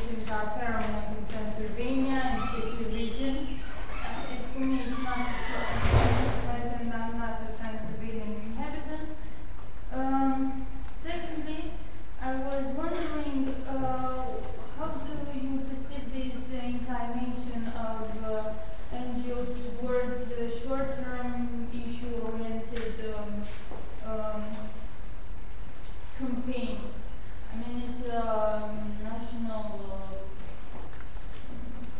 organizations are paramount in Pennsylvania and city region. For me, it's not surprising. I'm not a Pennsylvanian inhabitant. Secondly, I was wondering how do you perceive this inclination of NGOs towards short-term issue-oriented campaigns? I mean, it's a national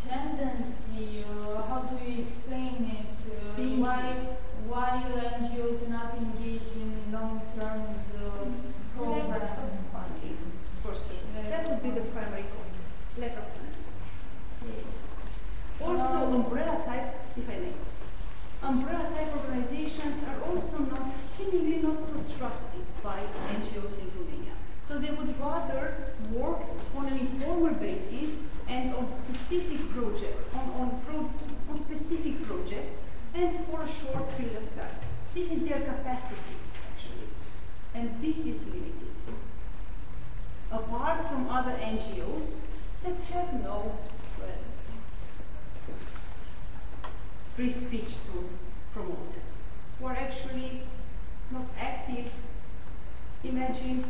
tendency. How do you explain it? Why NGOs do not engage in long-term programs? First thing, that would be the primary cause, lack of funding. Yes. Also, umbrella type, if I may, umbrella type organizations are also seemingly not so trusted by NGOs in Romania. So they would rather work on an informal basis and on specific specific projects and for a short period of time. This is their capacity, actually, and this is limited. Apart from other NGOs that have no free speech to promote, who are actually not active. Imagine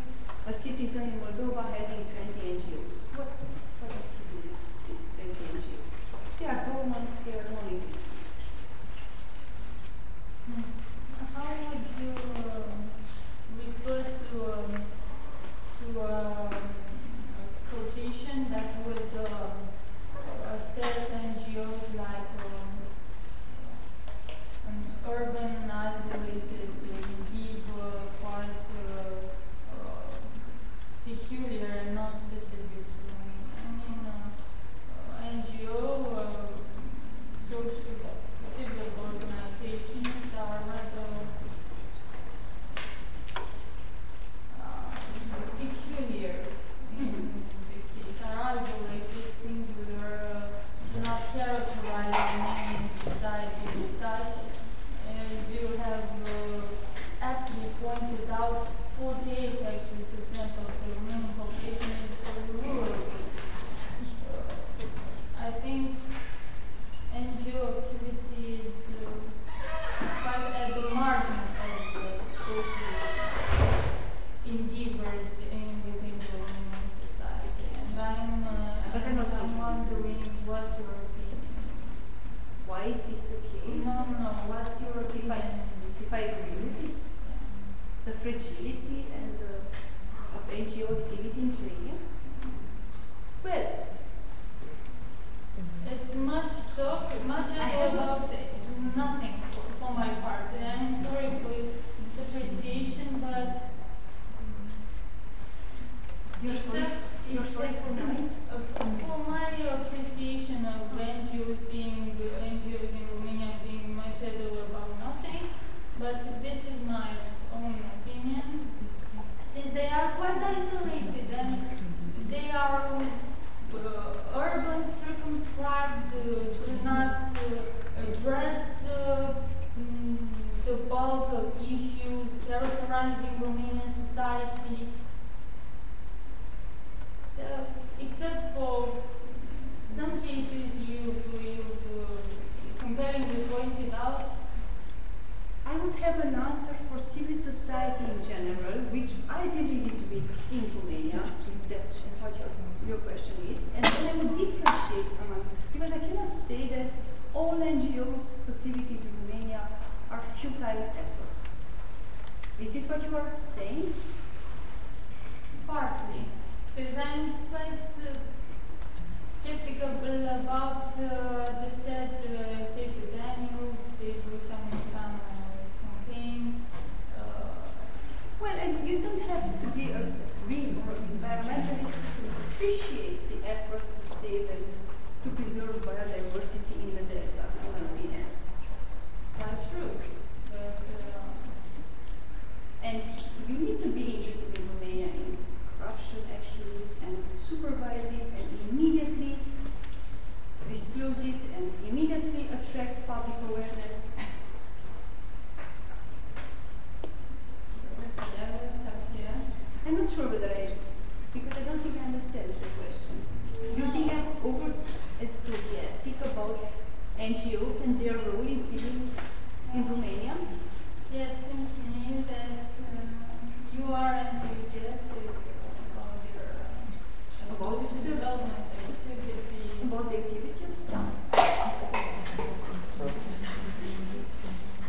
a citizen in Moldova having 20 NGOs. What does he do with these 20 NGOs? They are dormant, they are non-existent. How would you refer to a quotation that would assess NGOs like an urban, isolated, deep, quite peculiar and non-specific? I mean, NGO, social, civil organizations are rather peculiar in the case, are isolated, singular, do not characterize the main society as such. As you have aptly pointed out, 48% of the Romanian population is rural. I think NGO activity is quite at the margin of the social endeavors within the Romanian society. And I'm wondering what's your opinion? Why is this the case? No, what's your opinion? If I agree with this, the fragility and of NGO activity in Romania? Well, it's much talk, much about nothing for my part. I'm sorry for this appreciation, but you're sorry for mine? For my appreciation of NGOs in Romania being much ado about nothing, but this is my own opinion. Since they are quite isolated and they are urban, circumscribed, do not address the bulk of issues characterizing Romanian society, except for some cases you've compellingly pointed out. I would have an answer for civil society in general, which I believe is weak in Romania, if that's what your question is. And then I would differentiate among, because I cannot say that all NGOs' activities in Romania are futile efforts. Is this what you are saying? Partly, because I'm quite skeptical about the said Save the Danube, Save Russian campaign. Well, and you don't have to be a green or environmentalist to appreciate the effort to save and to preserve biodiversity in the delta, in my opinion. Quite true. But, and you need to be interested in Romania in corruption, actually, and supervise it and immediately disclose it and immediately attract public awareness. I'm not sure whether because I don't think I understand the question. You NGOs and their role in Romania? Yeah, it seems to me that you are enthusiastic about the development activity. About the activity of some. So,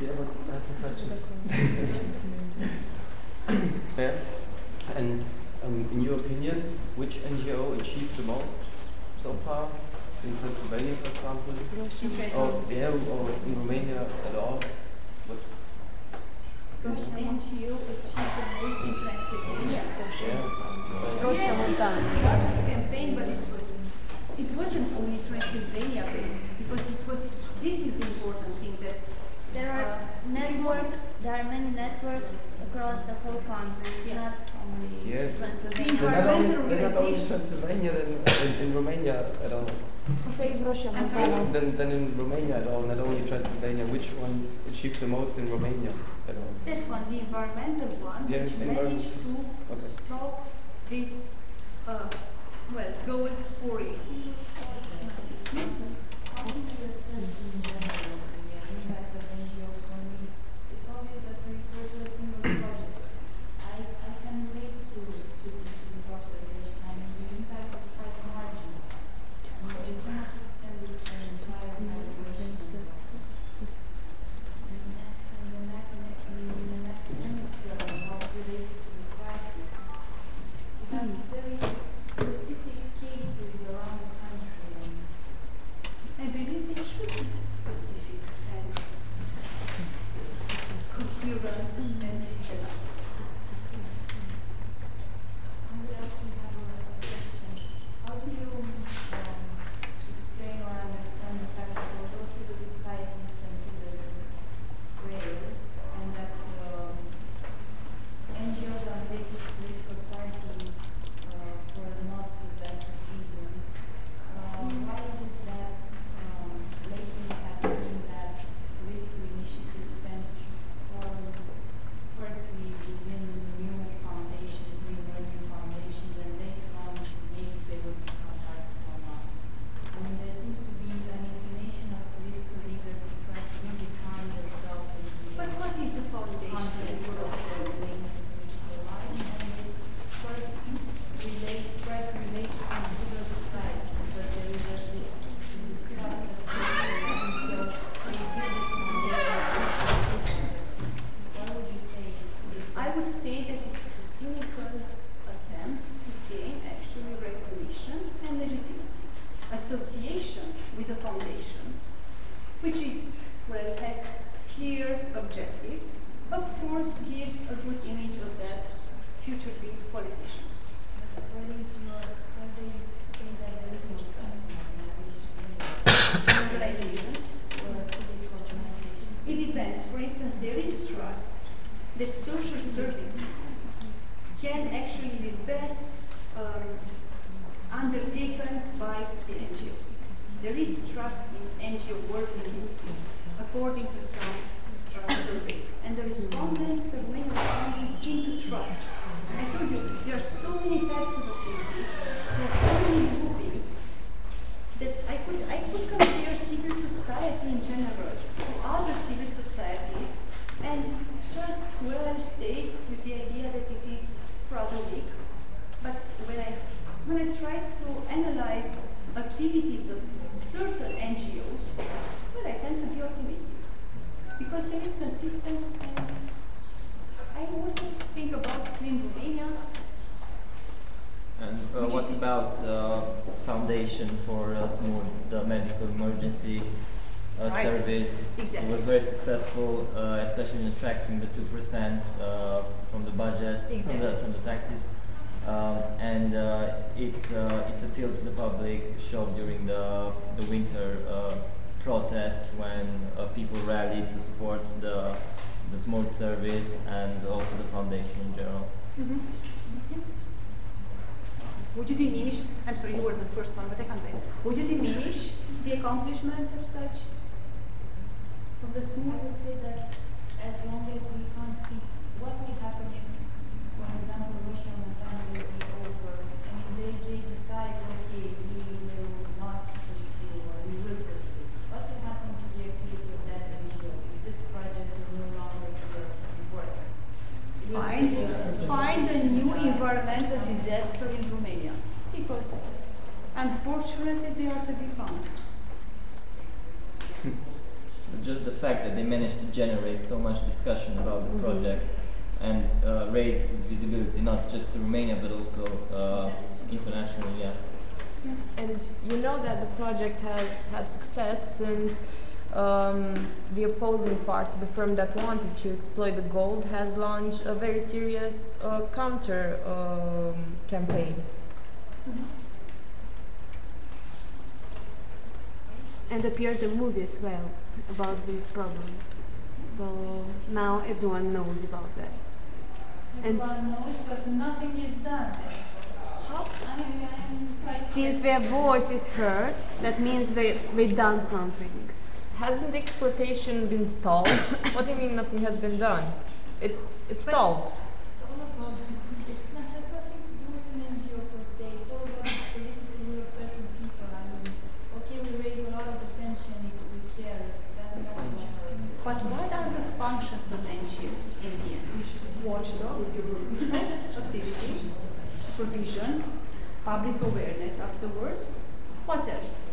yeah, but I have a question. Yeah. And in your opinion, which NGO achieved the most so far? In Pennsylvania, for example? Or in Romania at all? What? Which NGO achieved the most in Transylvania? Yeah. Yes, this was the largest campaign, but it wasn't only Transylvania based, because this is the important thing, that there are many networks across the whole country, not only Transylvania. They're not only Transylvania, then in Romania at all. I'm sorry? Then in Romania at all, not only Transylvania. Which one achieved the most in Romania at all? That one, the environmental one, Yeah, which managed to stop this, gold quarry. How do you assess in general the impact of NGOs on me? It's obvious that we refer to a single project. I can relate to this observation. I mean, the impact is quite marginal. I mean, you cannot extend it to an entire migration. In an academic term, how related to the crisis, you have very specific cases around the country. I believe it should be specific and coherent and systematic. I would actually have a question. How do you explain or understand the fact that although civil society is considered frail and that NGOs are related to political parties for not the best of reasons, why is it that lately we have seen that political initiative tends to form firstly within new foundations, new emerging foundations, and later on maybe they will become part or not? I mean, there seems to be an inclination of political leaders to try to redefine themselves into But what is the foundation? context of their related to political life, and they first try to relate to civil society, but there is a distrust of political life, so they build this foundation. What would you say? I would say that this is a cynical attempt to gain actually recognition and legitimacy. Association with a foundation, which has clear objectives, of course gives a good image of that future big politician. According to your survey, you say that there is no trust in Organizations. or civic organizations. It depends. For instance, there is trust that social services can actually be best undertaken by the NGOs. There is trust in NGO work in this field, according to some surveys. And the respondents, the Romanian respondents, seem to trust. I told you, there are so many types of activities, there are so many groupings, that I could compare civil society in general to other civil societies and just stay with the idea that it is rather weak. But when I tried to analyze activities of certain NGOs, I tend to be optimistic because there is consistency, and I also think about in Romania. And what about Foundation for Smooth Medical Emergency Service? Exactly. It was very successful, especially in attracting the 2% from the budget, Exactly. from the taxes. And its appeal to the public showed during the winter protests when people rallied to support the smooth service and also the foundation in general. Mm-hmm. Would you diminish, I'm sorry, you were the first one, but I can't wait. Would you diminish the accomplishments of such, of the I smooth? would say that as long as we can't see what will happen if, for example, Russia and Ukraine will be over. I mean, they decide, okay, we will not pursue or we will pursue. What will happen to disaster in Romania, because unfortunately they are to be found. Just the fact that they managed to generate so much discussion about the project and raised its visibility, not just to Romania but also internationally, yeah. And you know that the project has had success since the opposing party, the firm that wanted to exploit the gold, has launched a very serious counter campaign. And appeared a movie as well about this problem. So now everyone knows about that. Everyone knows, but nothing is done. How? I mean, I'm quite Since their voice is heard, that means we've done something. Hasn't the exploitation been stalled? What do you mean nothing has been done? It's stalled. It's all about, it's not, has nothing to do with an NGO per se, it's all about the political will of certain people. I mean, okay, we raise a lot of attention if we care, that's not what. But what are the functions of NGOs in the end? Watchdog, activity, supervision, public awareness afterwards. What else?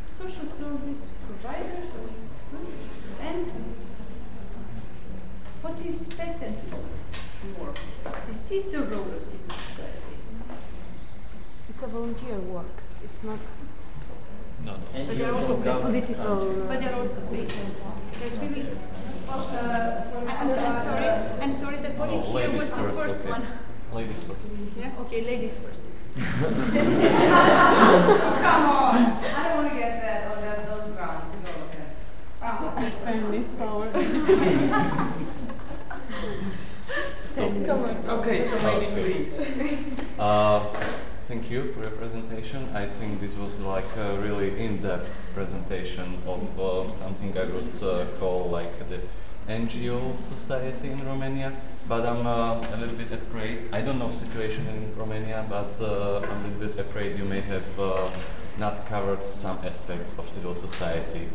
Social service providers, and what do you expect them to do more? This is the role of civil society. It's a volunteer work. It's not But they're also paid. political. But they're also paid. Yes, we will. I'm sorry. The colleague here was the first one. Ladies first. Yeah. Okay, ladies first. Come on! I don't want to get that on those grounds. Go ahead. Family sour. Okay, so maybe please. Thank you for your presentation. I think this was like a really in-depth presentation of something I would call like the NGO society in Romania. But I'm a little bit afraid. I don't know situation in Romania, but I'm a little bit afraid you may have not covered some aspects of civil society.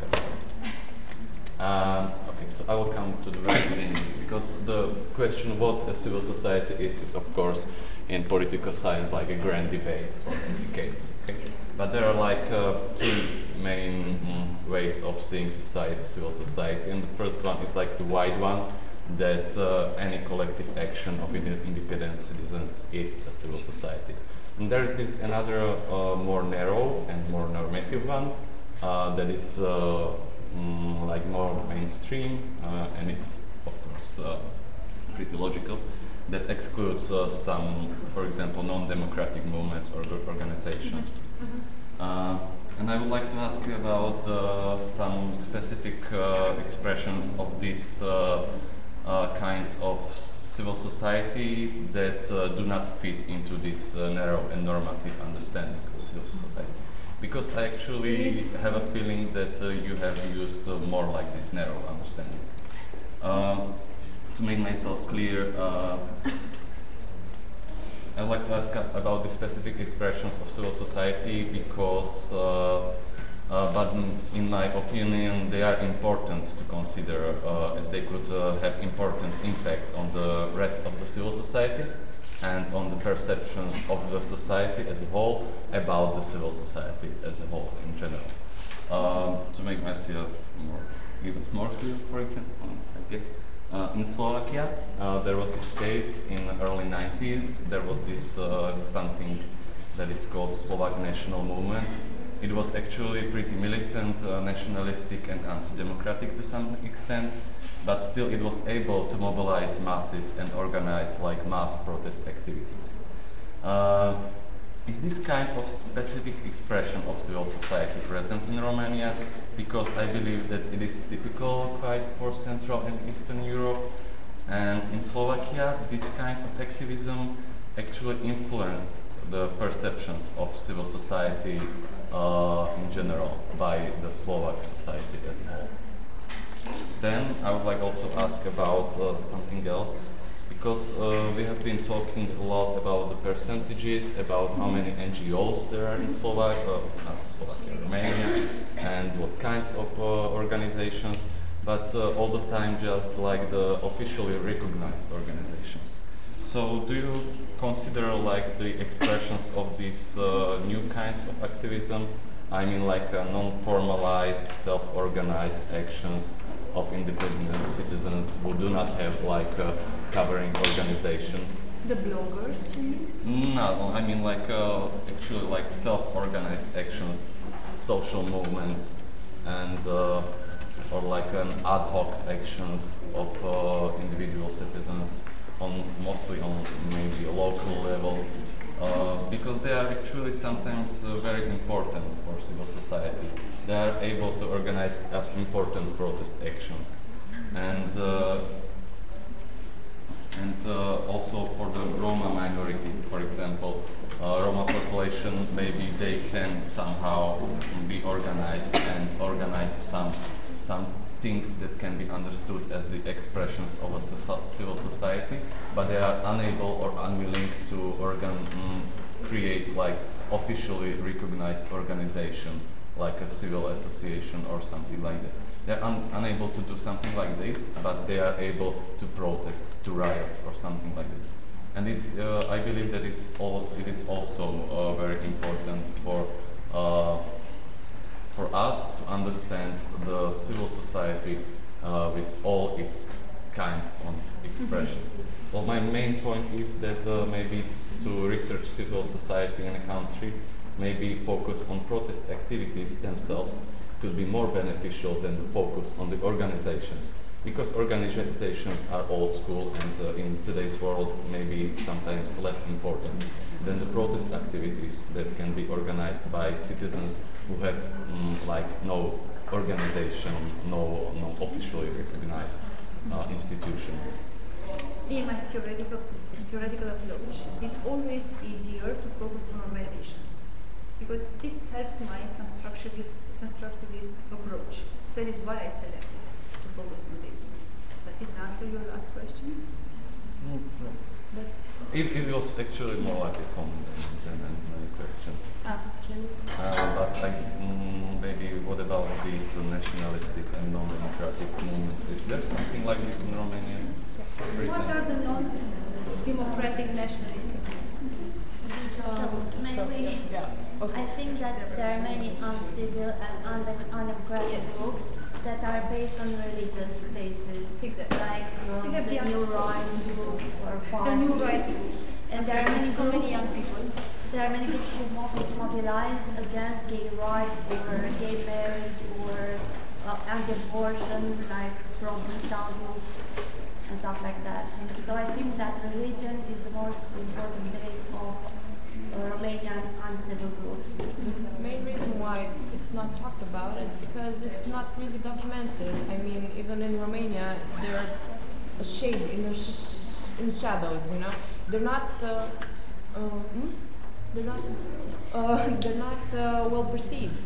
Okay, so I will come to the very beginning, because the question what a civil society is of course in political science like a grand debate for decades. Okay? But there are like two main ways of seeing society, civil society, and the first one is like the wide one, that any collective action of independent citizens is a civil society. And there is this another more narrow and more normative one that is like more mainstream, and it's of course pretty logical, that excludes some, for example, non-democratic movements or organizations. And I would like to ask you about some specific expressions of these kinds of civil society that do not fit into this narrow and normative understanding of civil society. Because I actually have a feeling that you have used more like this narrow understanding. To make myself clear, I would like to ask about the specific expressions of civil society because, but in my opinion, they are important to consider as they could have important impact on the rest of the civil society and on the perceptions of the society as a whole about the civil society as a whole in general. To make myself even more clear, for example, I guess. In Slovakia, there was this case in the early 90s. There was this something that is called Slovak National Movement. It was actually pretty militant, nationalistic and anti-democratic to some extent, but still it was able to mobilize masses and organize like mass protest activities. Is this kind of specific expression of civil society present in Romania? Because I believe that it is typical quite for Central and Eastern Europe, and in Slovakia this kind of activism actually influenced the perceptions of civil society in general by the Slovak society as a whole. Then I would like also ask about something else, because we have been talking a lot about the percentages, about how many NGOs there are in Slovakia, Romania, and what kinds of organizations, but all the time just like the officially recognized organizations. So do you consider like the expressions of these new kinds of activism, I mean like non-formalized, self-organized actions of independent citizens who do not have like a covering organization? The bloggers, you mean? No, I mean like actually like self-organized actions, social movements, and or like an ad hoc actions of individual citizens on mostly on maybe a local level, because they are actually sometimes very important for civil society. They are able to organize important protest actions, and also for the Roma minority, for example, Roma population, maybe they can somehow be organized and organize some things that can be understood as the expressions of a civil society, but they are unable or unwilling to create like officially recognized organization, like a civil association or something like that. They are unable to do something like this, but they are able to protest, to riot, or something like this. And it's, I believe that it is also very important for us to understand the civil society with all its kinds of expressions. Well, my main point is that maybe to research civil society in a country, maybe focus on protest activities themselves could be more beneficial than to focus on the organizations, because organizations are old school and in today's world maybe sometimes less important than the protest activities that can be organized by citizens who have like no organization, no officially recognized institution. In my theoretical approach, it's always easier to focus on organizations, because this helps my constructivist approach. That is why I selected to focus on this. Does this answer your last question? No. It was actually more like a comment than a question. But like, maybe what about these nationalistic and non-democratic movements? Is there something like this in Romania? What are the non-democratic nationalistic movements? Maybe I think that there are many uncivil and undemocratic groups that are based on religious bases, exactly. Like the New Right group or parties. The New Right groups. And there are so many young people. There are many people who mobilize against gay rights or gay marriage or anti-abortion, like pro-town groups and stuff like that. So I think that religion is the most important base of Romanian uncivil groups. The main reason why it's not talked about is because it's not really documented. I mean, even in Romania, they're a shade in the shadows. You know, they're not well perceived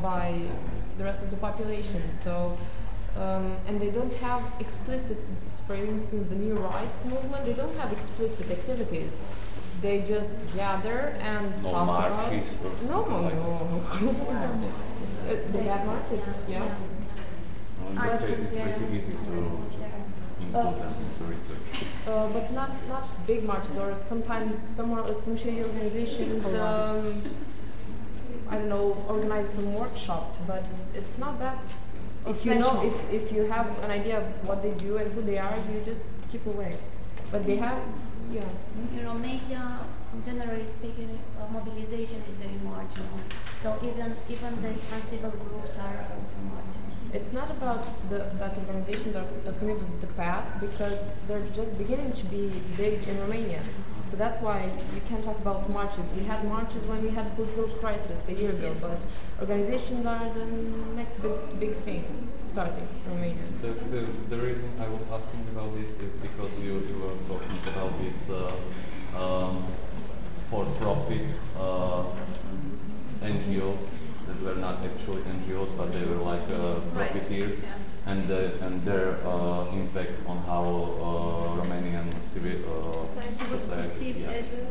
by the rest of the population. So, and they don't have explicit, for instance, the New Rights movement. They don't have explicit activities. They just gather and talk about. They have marches, yeah. In that case, it's pretty easy to include them into research. But not big marches, or sometimes some shady organizations, I don't know, organize some workshops, but it's not that. If you know, if you have an idea of what they do and who they are, you just keep away. But they have. Yeah. In Romania, generally speaking, mobilization is very marginal. So even these uncivil groups are also marginal. It's not about that organizations are committed to the past, because they're just beginning to be big in Romania. So that's why you can't talk about marches. We had marches when we had the political crisis a year ago, yes. But organizations are the next big thing starting in Romania. The reason I was asking about this is because you were talking about these for-profit NGOs that were not actually NGOs, but they were like profiteers, and their impact on how Romanian civil society was perceived as a.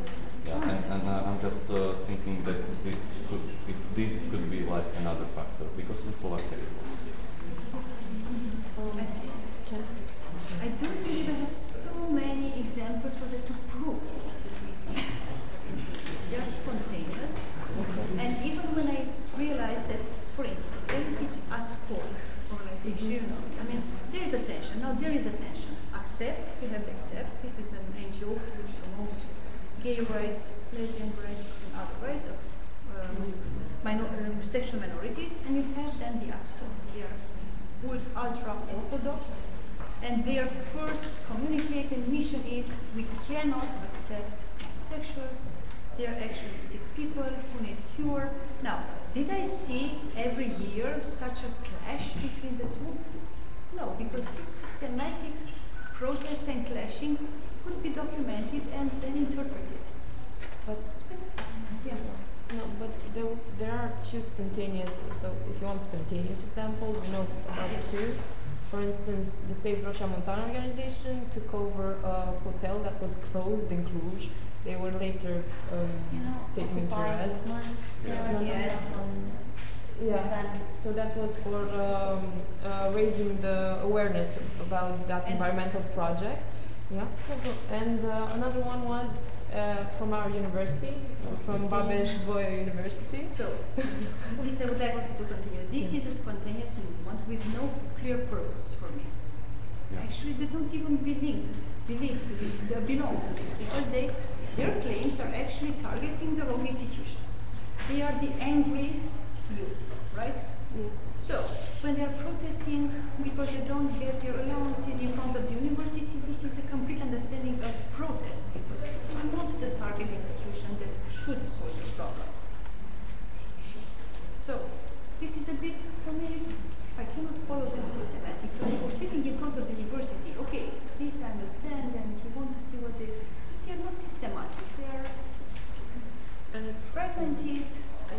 Yeah, and I'm just thinking that this could be like another factor, because in Slovakia it was. I see. I don't believe I have so many examples so that to prove that we see that they are spontaneous. And even when I realized that, for instance, there is this ASCO organization, I mean, there is a tension. Now there is a tension. Accept, we have Accept. This is an NGO which promotes gay rights, lesbian rights, and other rights of sexual minorities. And you have then the ASCO. They are ultra-orthodox. And their first communicating mission is we cannot accept homosexuals. They are actually sick people who need cure. Now, did I see every year such a clash between the two? No, because this systematic protest and clashing could be documented and then interpreted. But Yeah. no, but there are two spontaneous. So if you want spontaneous examples, you know about Yes. two. For instance, the Save Rocha Montana organization took over a hotel that was closed in Cluj. They were later taken into arrest. Yes. Yeah, so that was for raising the awareness about that environmental project. Yeah, and another one was from our university, from Babes-Bolyai University. So, this I would like also to continue. This is a spontaneous movement with no clear purpose for me. Yeah. Actually, they don't even belong to this because their claims are actually targeting the wrong institutions. They are the angry youth, right? So, when they are protesting because they don't get their allowances in front of the university, this is a complete understanding of protest because this is not the target institution that should solve the problem. So, this is a bit, for me, if I cannot follow them systematically, or sitting in front of the university, okay, this I understand, and you want to see what they are not systematic, they are fragmented.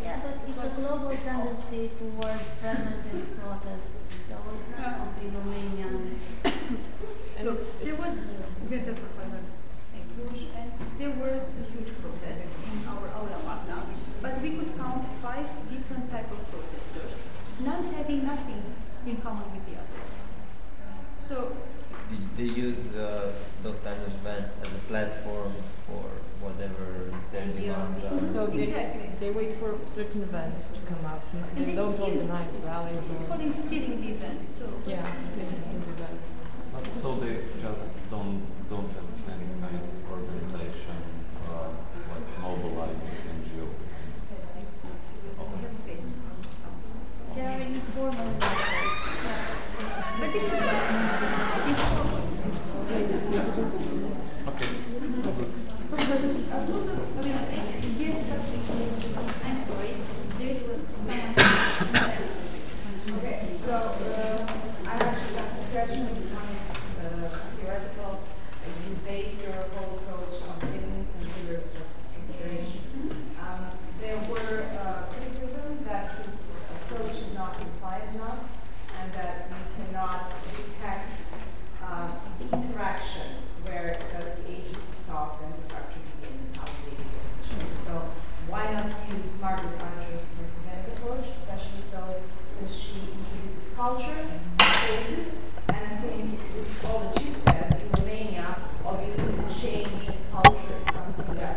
Yeah, but it's a global tendency toward fragmented protests, so it's not something Romanian. Look, there was Herta in Cluj, and there was a huge protest in our aula magna, but we could count 5 different types of protesters, none having nothing in common with the other. So They use those kind of events as a platform for whatever their demands are. So Exactly. they wait for certain events to come out. And They don't steal. organize rallies. This is calling stealing the event. So Yeah, they just do the event. So they just don't have any kind of organization like mobilizing NGO. They are informal methods. but this is informal. Okay. Yes, I'm sorry. There is someone. Okay, so I actually have a question. One is theoretical. You base your whole approach on feelings and figures of structuration. There were criticism that his approach is not implied enough and that we cannot detect interaction where does the agency stop and the structure begin and how the agency is. So why not use Margaret Archer's systematic approach, especially since she introduces culture, phases, and I think with all that you said, in Romania, obviously the change in culture is something that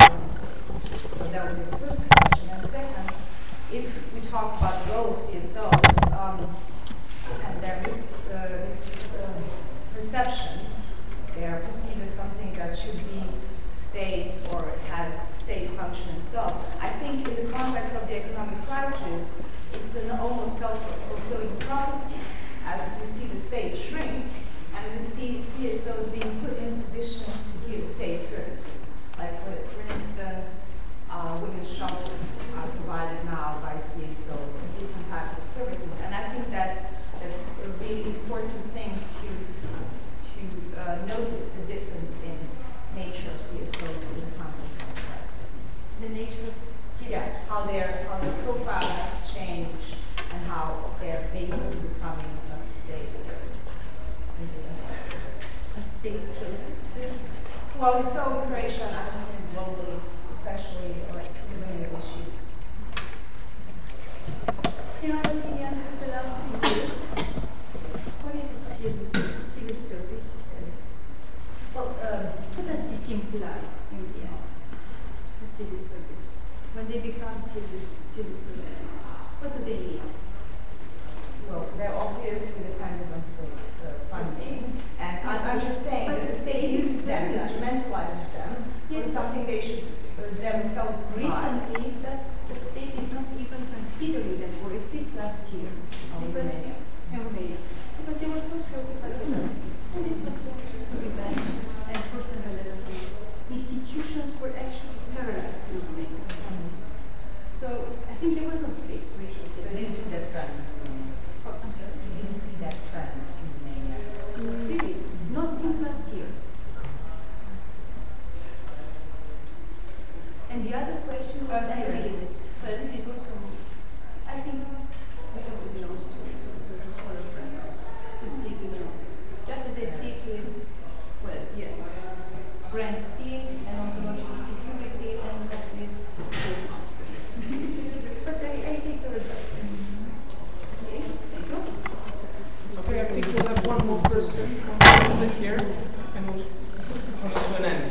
so that would be the first question. And second, if we talk about role of CSOs and their misperception, they are perceived as something that should be state or has state function and so on. I think in the context of the economic crisis, it's an almost self-fulfilling prophecy as we see the state shrink and we see CSOs being put in position to give state services. Like for instance, women's shelters are provided now by CSOs and different types of services. And I think that's a really important thing to notice the difference in nature of CSOs in the context of the crisis. The nature of Yeah, how their profile has changed and how they're basically becoming a state service. a state service. Yes. Well, it's so in Croatia and I've seen it globally, especially like women's issues. In my opinion, the last 2 years, what is a civil service system? Well, what does this imply in the end? The civil service. When they become civil services, what do they need? Well, they're obviously dependent on state funding, and I'm just saying that the state uses them, instrumentalizes them, is something they should themselves provide. Recently, that the state is not even considering them, or at least last year, because in Romania, because they were so preoccupied with this, and this was just to revenge and personal relatives. Institutions were actually paralyzed in Romania. So I think there was no space recently. So I didn't see that trend. I'm sorry? You didn't see that trend in Romania. Really? Not since last year. And the other question was well, this is also, I think, this also belongs to the scholar preference, to stick with them. Just as I stick with, well, yes, brand steel and ontological security and not with Christmas, for instance. But I take your advice. Okay, thank you. Okay, I think we'll have one more person who sit here and we'll come to an end.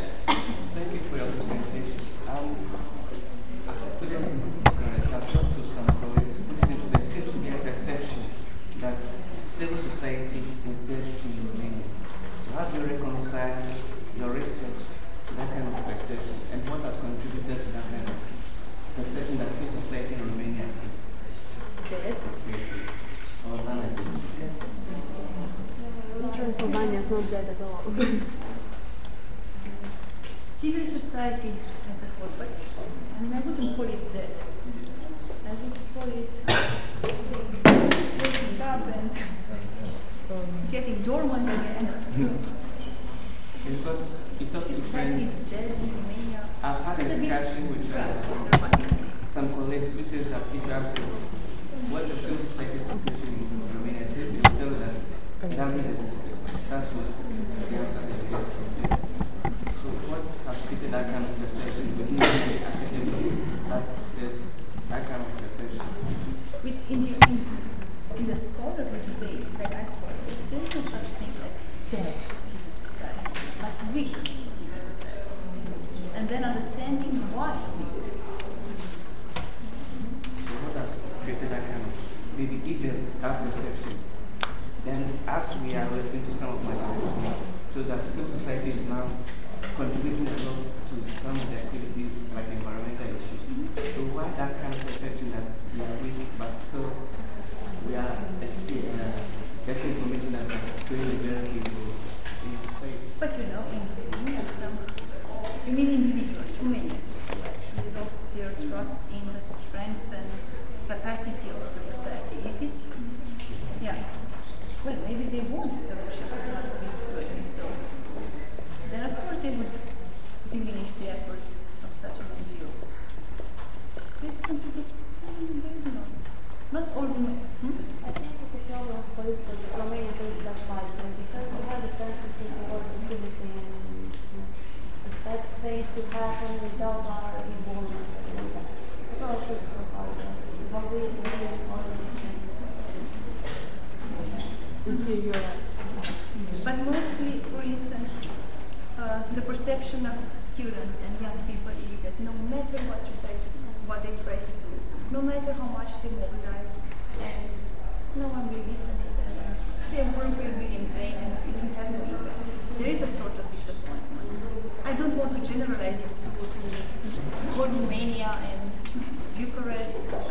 Thank you for your presentation. As a student in reception to some colleagues, there seems to be a perception that civil society is dead in Romania. So how do you reconcile your research to that kind of perception, and what has contributed to that kind of perception that civil society in Romania is Dead? Or non-existent? Transylvania is not dead at all. Civil society as a whole, but I wouldn't call it dead. I would call it waking up and getting dormant again. So, Because it's not society is dead in Romania. I've had a discussion with some colleagues who says that if you ask them what the civil society situation in Romania is, they will tell you that it hasn't existed. That's what the answer they get from them. So what has created that kind of perception within the academy that there's that kind of perception? In the scholarly debates that I followed, there is no such thing as dead civil society, but weak civil society. And then understanding why we do this. So what has created that kind of, maybe if there's that perception, then as we are listening to some of my colleagues, so that civil society is now contributing a lot to some of the activities like environmental issues. So why that kind of perception that we are weak, but still we are getting information that are really very capable in society? But you know, in Romania, you mean individuals, Romanians, who actually lost their trust in the strength and capacity of civil society. Is this? Yeah. Well, maybe they want the Russian not to be exploited, so then of course they would diminish the efforts of such an NGO. There's contradiction. There is not all Romanians. I think it's a problem for the Romanian political fighter because we have the sensitivity or activity and expect things to happen without our involvement. It's not a political fighter, but we it's all But mostly, for instance, the perception of students and young people is that no matter what they try to do, no matter how much they mobilize, and no one will listen to them, their work will be in vain and it will have no impact. There is a sort of disappointment. I don't want to generalize it to whole Romania and Bucharest, but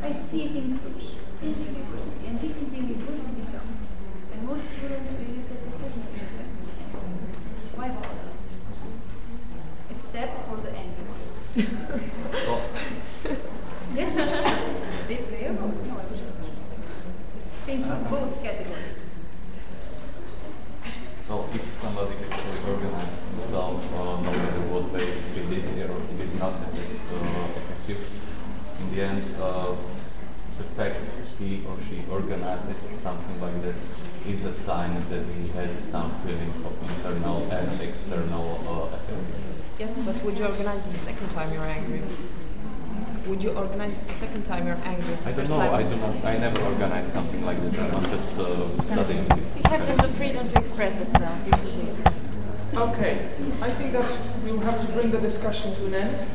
I see it in Cluj, in the university, and this is a university town. And most students believe that they have nothing left to them. Why bother? Except for the angry ones. Yes, which they play a role. No, I'm just to include both categories. So if somebody actually organizes themselves, no matter what they release here, it is not effective. In the end, the fact he or she organizes something like that is a sign that he has some feeling of internal and external effectiveness. Yes, but would you organize it the second time you're angry? Would you organize it the second time you're angry? I don't know. I never organized something like that. I'm just studying this. You have just the freedom to express yourself. This is it. Okay, I think that we will have to bring the discussion to an end.